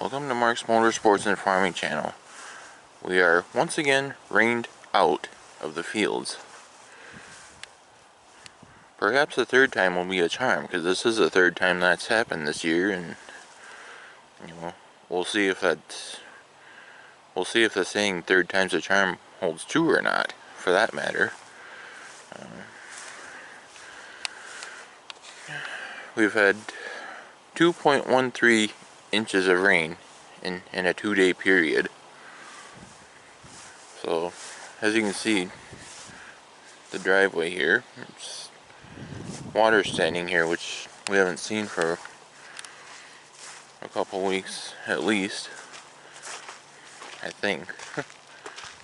Welcome to Mark's Motorsports and Farming channel. We are once again rained out of the fields. Perhaps the third time will be a charm, because this is the third time that's happened this year, and we'll see if the saying "third time's a charm" holds true or not, for that matter. We've had 2.13 inches of rain in a 2-day period. So, as you can see, the driveway here, it's water standing here, which we haven't seen for a couple weeks at least, I think.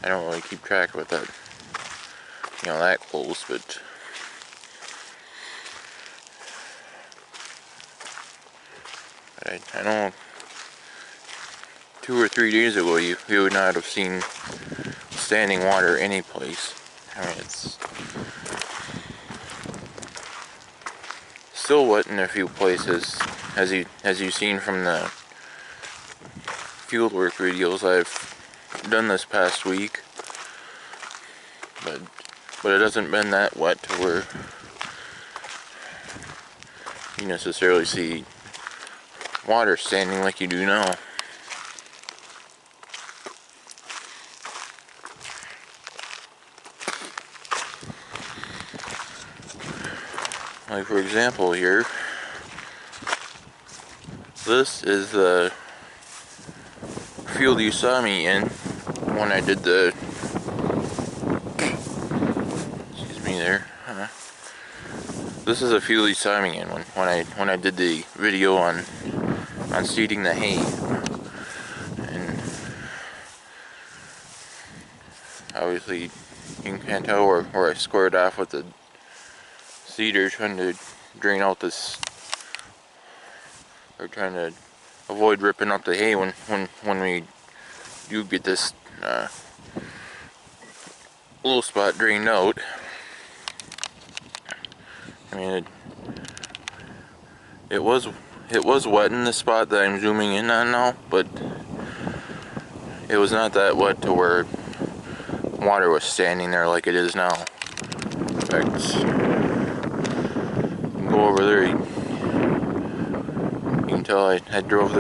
I don't really keep track with that, that close, but I know 2 or 3 days ago you would not have seen standing water any place. I mean, it's still wet in a few places, as you've seen from the fieldwork videos I've done this past week. But it hasn't been that wet to where you necessarily see water standing like you do now. Like, for example, here, this is the field you saw me in when I did the, excuse me there, this is a field you saw me in when I did the video on seeding the hay. And obviously you can't tell where I squared off with the seeder, trying to drain out this, or trying to avoid ripping up the hay when we do get this little spot drained out. I mean, it was wet in the spot that I'm zooming in on now, but it was not that wet to where water was standing there like it is now. In fact, go over there, you can tell I drove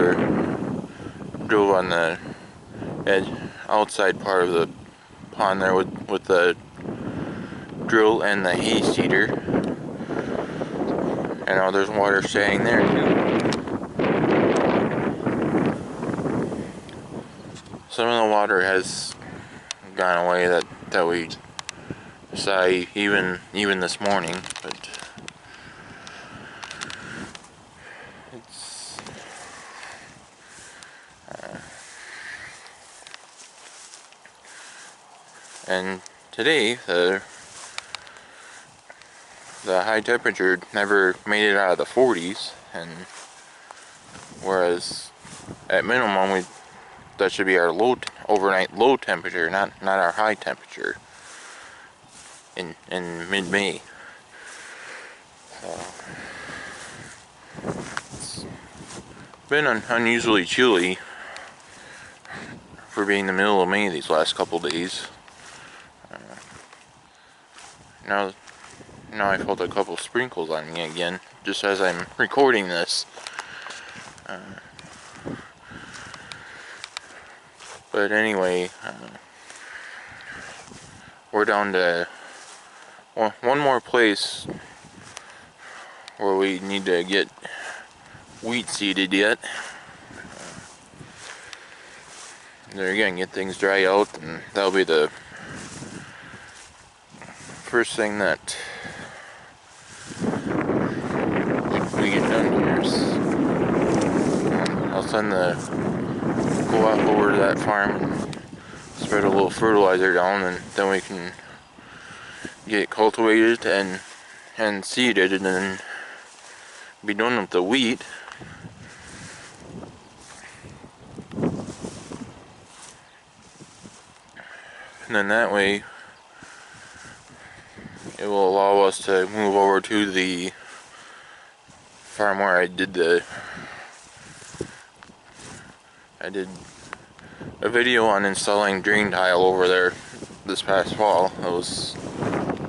on the outside part of the pond there with the drill and the hay seeder, and now there's water standing there too. Some of the water has gone away that we saw even this morning, but it's and today the high temperature never made it out of the 40s, and whereas at minimum that should be our overnight low temperature, not our high temperature in mid-May. So it's been unusually chilly for being the middle of May these last couple days. Now I felt a couple sprinkles on me again, just as I'm recording this. But anyway, we're down to one more place where we need to get wheat seeded yet. There again, get things dry out, and that'll be the first thing that we get done here. I'll go off over to that farm and spread a little fertilizer down, and then we can get it cultivated and seeded, and then be done with the wheat. And then that way it will allow us to move over to the farm where I did the I did a video on installing drain tile over there this past fall. That was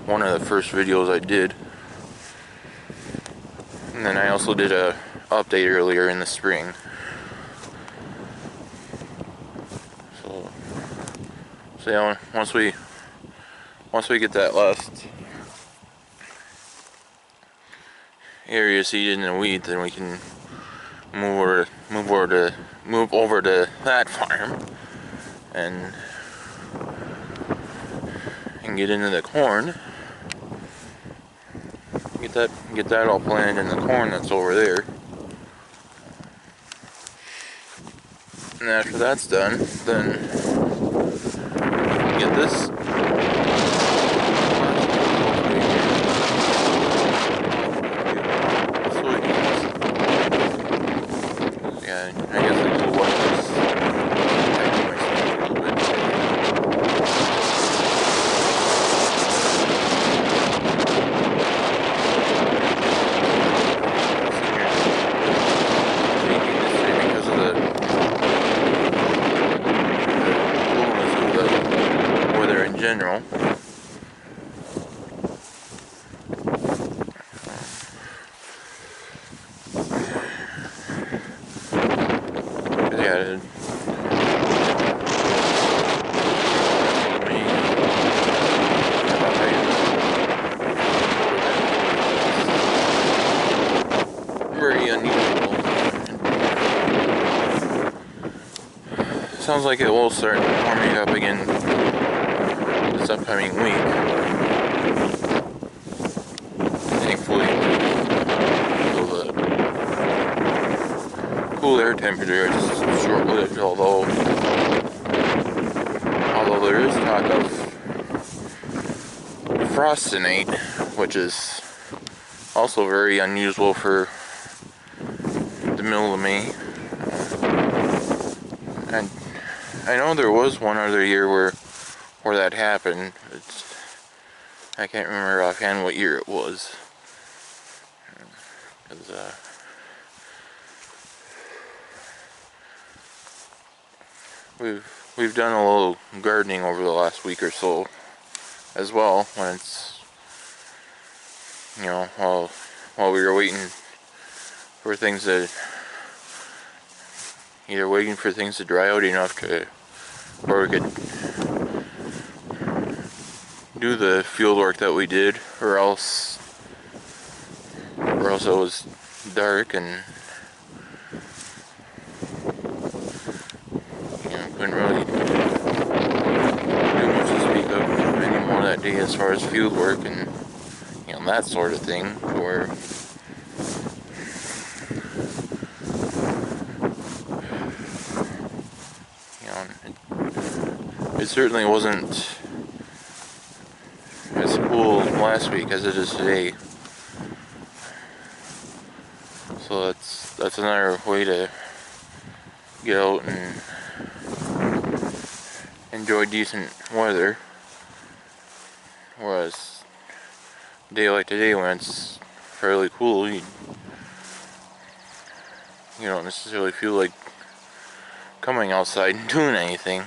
one of the first videos I did. And then I also did a update earlier in the spring. So yeah, once we get that last area seeded in wheat, then we can move over to that farm and get into the corn. Get that all planted in the corn that's over there. And after that's done, then get this. Yeah, I guess I can watch this. General. Yeah. Very unusual. Sounds like it will start warming up again this upcoming week. Thankfully, so the cool air temperature is short-lived, although there is talk of frost tonight, which is also very unusual for the middle of May. And I know there was one other year where that happened. I can't remember offhand what year it was. We've done a little gardening over the last week or so as well, when it's, you know, while we were waiting for things to dry out enough where we could do the field work that we did, or else it was dark and, you know, couldn't really do much to speak of anymore that day as far as field work and, you know, that sort of thing. Where it certainly wasn't as cool last week as it is today. So that's another way to get out and enjoy decent weather. Whereas a day like today, when it's fairly cool, you don't necessarily feel like coming outside and doing anything.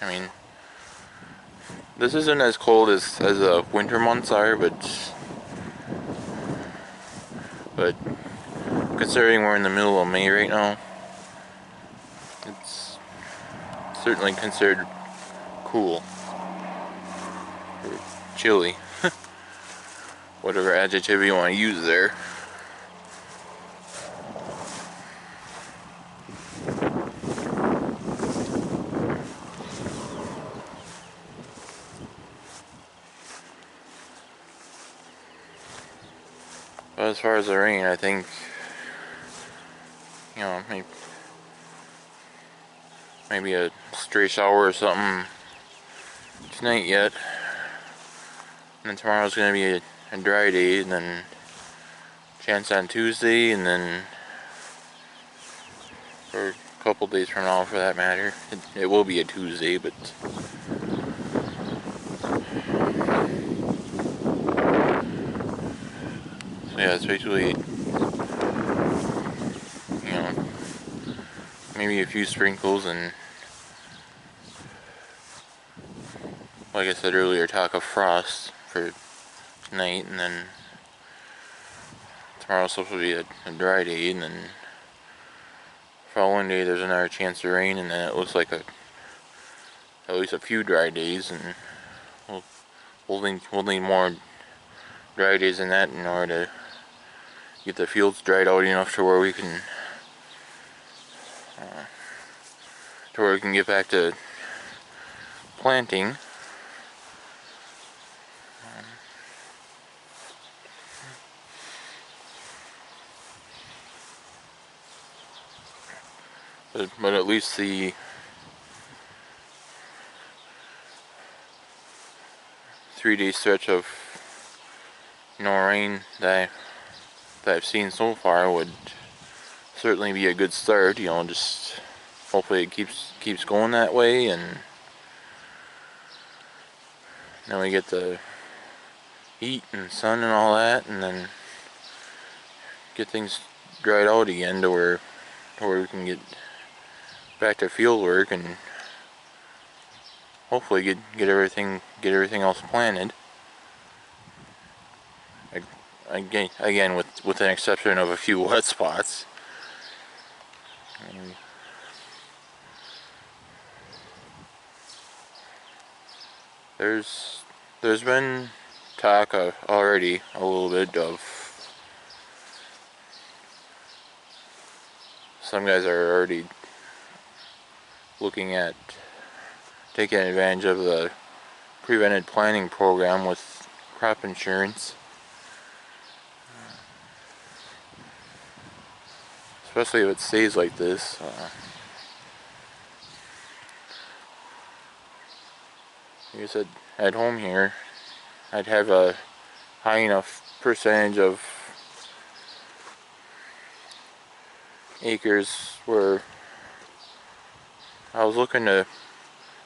I mean, this isn't as cold as the winter months are, but considering we're in the middle of May right now, it's certainly considered cool or chilly, whatever adjective you want to use there. But as far as the rain, I think, you know, maybe a stray shower or something tonight yet. And then tomorrow's going to be a dry day, and then chance on Tuesday, and then for a couple days from now, for that matter. It will be a Tuesday, but so yeah, it's basically, you know, maybe a few sprinkles, and like I said earlier, talk of frost for tonight, and then tomorrow's supposed to be a dry day, and then following day there's another chance of rain, and then it looks like at least a few dry days, and we'll need more dry days than that in order to get the fields dried out enough to where we can get back to planting. But at least the three-day stretch of no rain that I've seen so far would certainly be a good start. You know, just hopefully it keeps going that way, and then we get the heat and sun and all that, and then get things dried out again to where we can get back to field work and hopefully get everything else planted. Again, with an exception of a few wet spots. There's been talk already a little bit of some guys are already looking at taking advantage of the prevented planting program with crop insurance, especially if it stays like this. Like I said, at home here, I'd have a high enough percentage of acres where I was looking to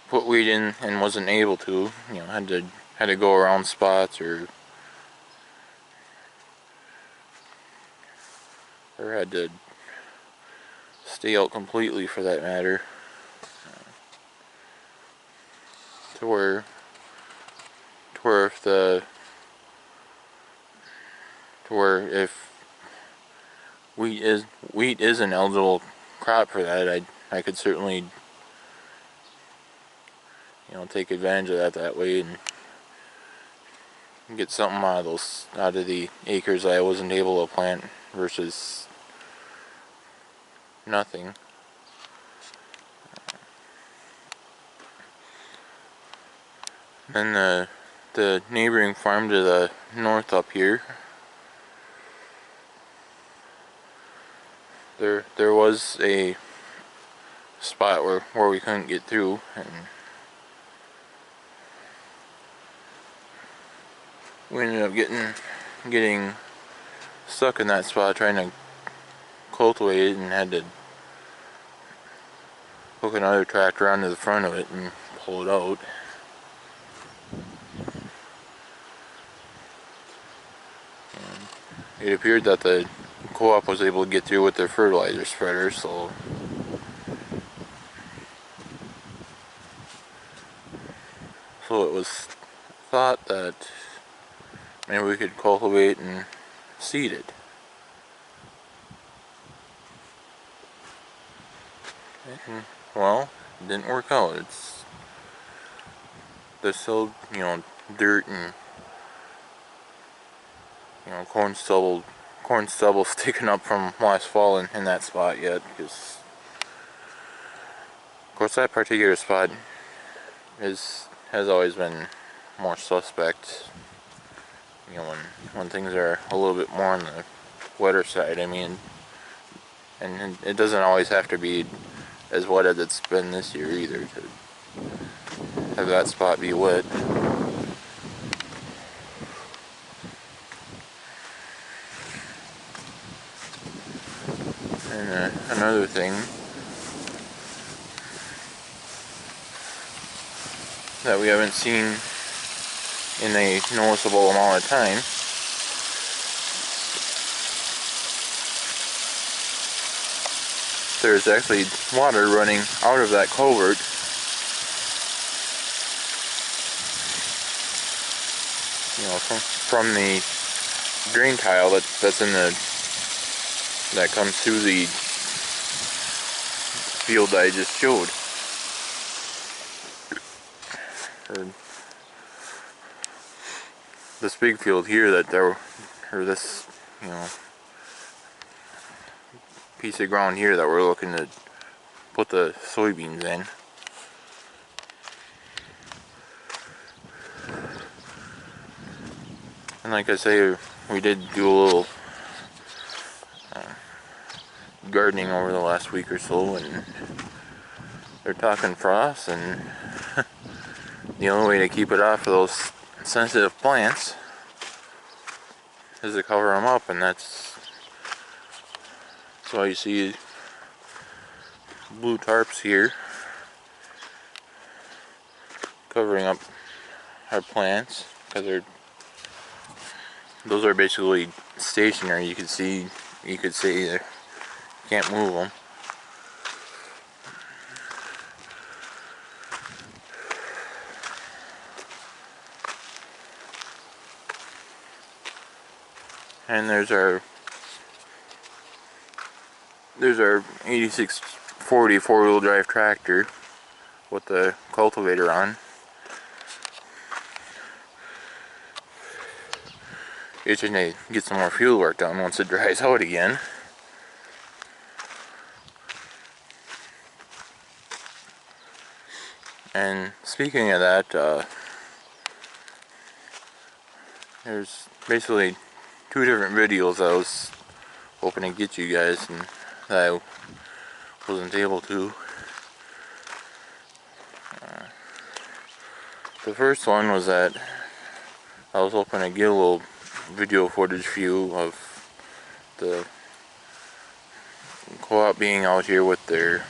put wheat in and wasn't able to. You know, had to go around spots or had to stay out completely for that matter. To where if wheat is an eligible crop for that, I could certainly, you know, take advantage of that way and get something out of the acres I wasn't able to plant versus nothing. Then the neighboring farm to the north up here, there was a spot where we couldn't get through, and we ended up getting stuck in that spot trying to cultivate it, and had to hook another tractor onto the front of it and pull it out. And it appeared that the co-op was able to get through with their fertilizer spreader, so it was thought that maybe we could cultivate and seed it. And, well, it didn't work out. There's still, you know, dirt and, you know, corn stubble sticking up from last fall in that spot yet, because of course that particular spot has always been more suspect, you know, when things are a little bit more on the wetter side. I mean, and it doesn't always have to be as wet as it's been this year either to have that spot be wet. And another thing that we haven't seen in a noticeable amount of time there's actually water running out of that culvert. You know, from the drain tile that's in the that comes through the field that I just showed. Or this big field here that there, or this, you know, piece of ground here that we're looking to put the soybeans in. And like I say, we did do a little gardening over the last week or so, and they're talking frost, and the only way to keep it off of those sensitive plants is to cover them up, and that's why you see blue tarps here covering up our plants, because those are basically stationary. You could say you can't move them. And there's our 8640 four-wheel drive tractor with the cultivator on. Itching to get some more field work done once it dries out again. And speaking of that, there's basically two different videos I was hoping to get you guys, and that I wasn't able to. The first one was that I was hoping to get a little video footage for you of the co-op being out here with their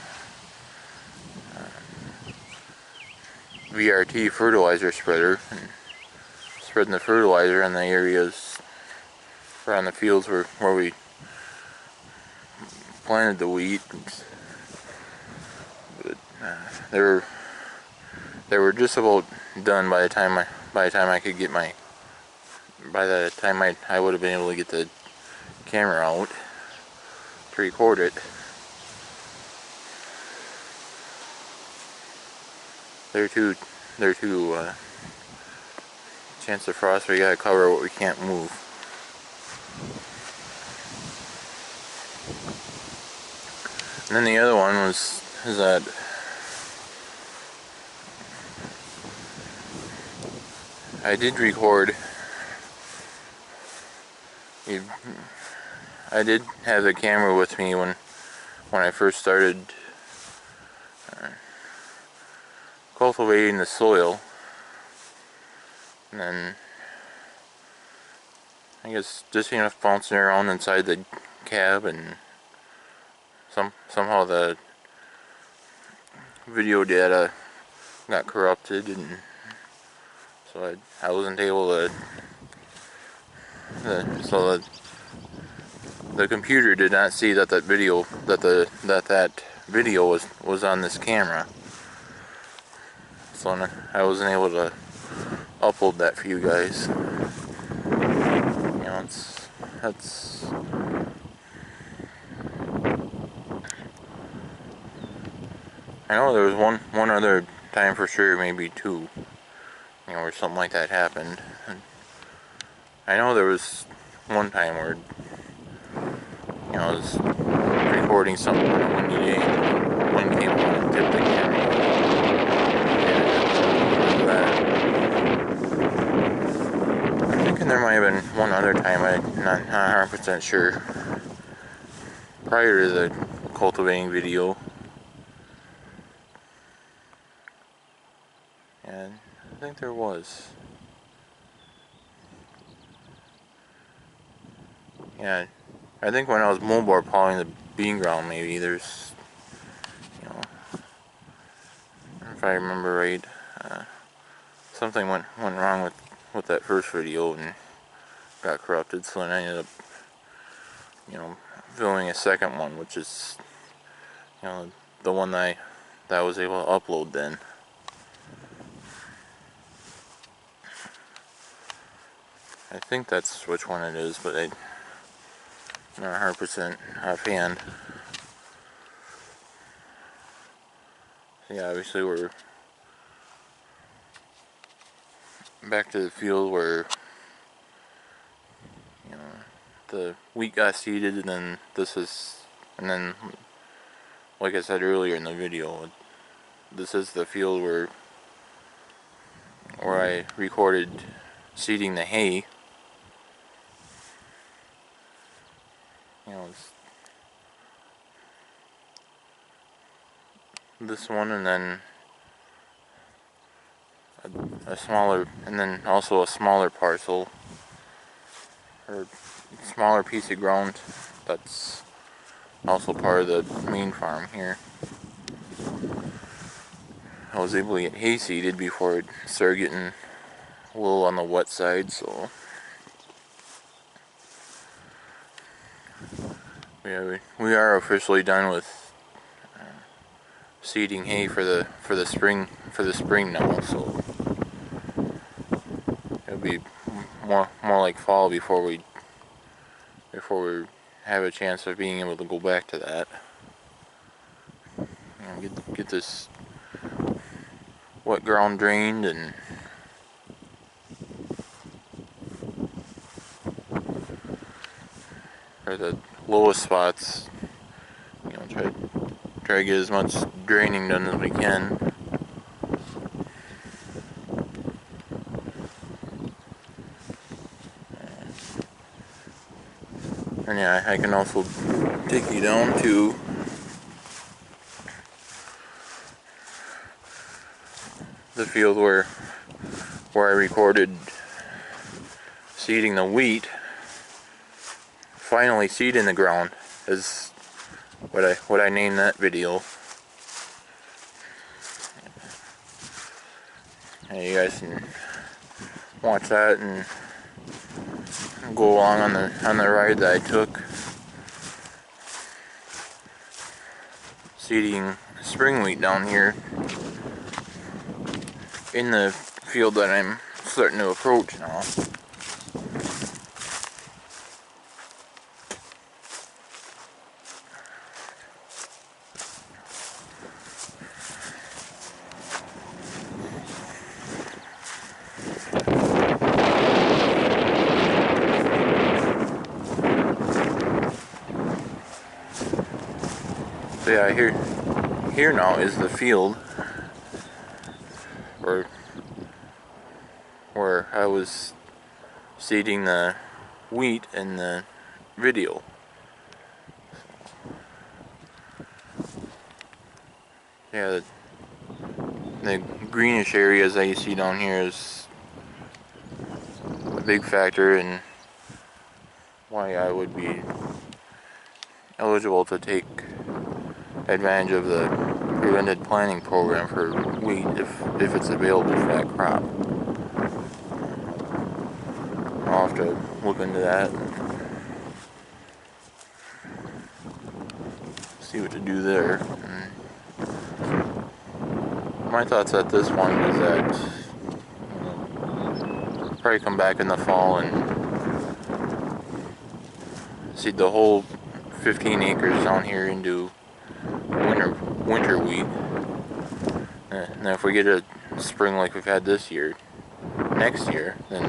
VRT fertilizer spreader, and spreading the fertilizer in the areas around the fields where we planted the wheat. But they were just about done by the time I would have been able to get the camera out to record it. They're too chance of frost, we gotta cover what we can't move. And then the other one is that I did record. I did have the camera with me when I first started cultivating the soil, and then I guess just enough bouncing around inside the cab, and somehow the video data got corrupted, and so I wasn't able to. So the computer did not see that video was on this camera. So I wasn't able to upload that for you guys. You know, that's I know there was one other time for sure, maybe two, you know, where something like that happened. And I know there was one time where, you know, I was recording something on a windy day, and wind came on and tipped the camera. I'm thinking there might have been one other time, I'm not 100% sure, prior to the cultivating video. And I think there was. Yeah, I think when I was moldboard plowing the bean ground, maybe there's, you know, if I remember right, something went wrong with that first video and got corrupted. So then I ended up, you know, filming a second one, which is You know, the one that I was able to upload then. I think that's which one it is, but I'm not 100% offhand. Yeah, obviously we're back to the field where, you know, the wheat got seeded, and then and then, like I said earlier in the video, this is the field where I recorded seeding the hay. You know, it's this one, and then a smaller, and then also a smaller parcel, or smaller piece of ground that's also part of the main farm here. I was able to get hay seeded before it started getting a little on the wet side, so yeah, we are officially done with seeding hay for the spring now. So it'll be more like fall before we have a chance of being able to go back to that. You know, get this wet ground drained, and or the lowest spots, you know, try to get as much draining done as we can. And yeah, I can also take you down to the field where I recorded seeding the wheat. Finally seed in the ground is what I named that video. And you guys can watch that and go along on the ride that I took seeding spring wheat down here in the field that I'm starting to approach now. So yeah, here now is the field where I was seeding the wheat in the video. Yeah, the greenish areas that you see down here is a big factor in why I would be eligible to take advantage of the prevented planting program for wheat if it's available for that crop. I'll have to look into that and see what to do there. And my thoughts at this point is that probably come back in the fall and seed the whole 15 acres down here into winter wheat. And if we get a spring like we've had this year, next year, then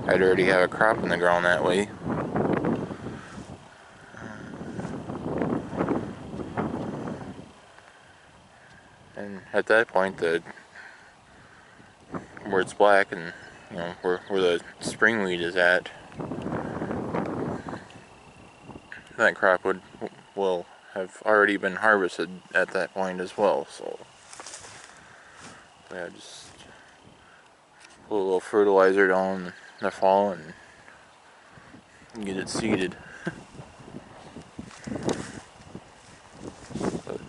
I'd already have a crop in the ground that way. And at that point, where it's black and, you know, where the spring wheat is at, that crop will have already been harvested at that point as well. So yeah, just put a little fertilizer down in the fall and get it seeded. But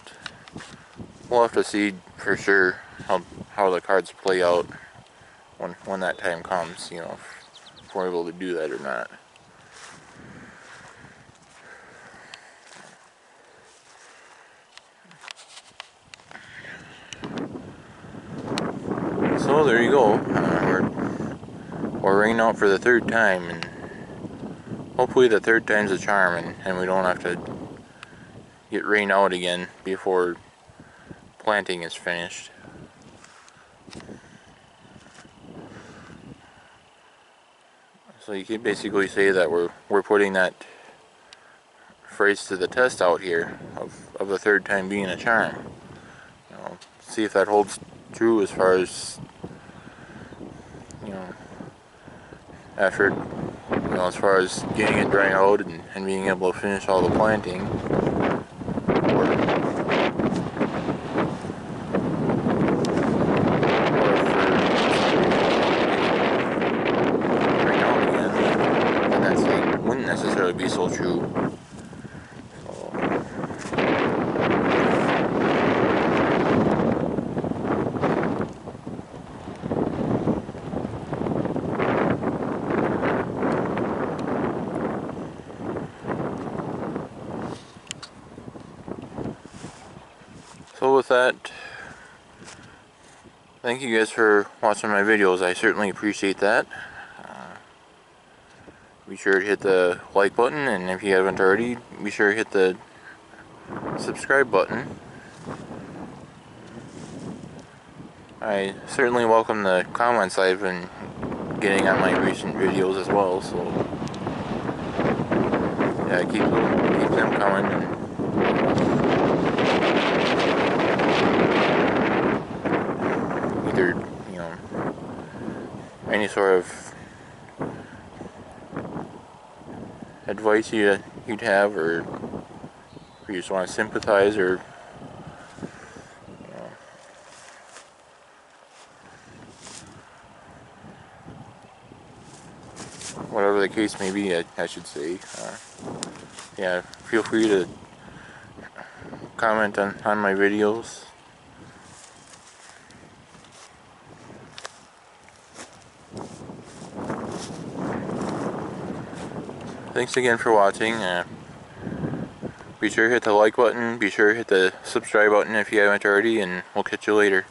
we'll have to see for sure how the cards play out when that time comes, you know, if we're able to do that or not. So there you go. We're rained out for the third time, and hopefully the third time's a charm, and we don't have to get rained out again before planting is finished. So you can basically say that we're putting that phrase to the test out here of the third time being a charm. You know, see if that holds true as far as, you know, effort, you know, as far as getting it dry out and being able to finish all the planting. Or if right now again, then that saying wouldn't necessarily be so true. So with that, thank you guys for watching my videos. I certainly appreciate that. Be sure to hit the like button, and if you haven't already, be sure to hit the subscribe button. I certainly welcome the comments I've been getting on my recent videos as well, so yeah, keep them coming. And either, you know, any sort of advice you'd have, or if you just want to sympathize, or whatever the case may be, I should say. Yeah, feel free to comment on my videos. Thanks again for watching. Be sure to hit the like button, be sure to hit the subscribe button if you haven't already, and we'll catch you later.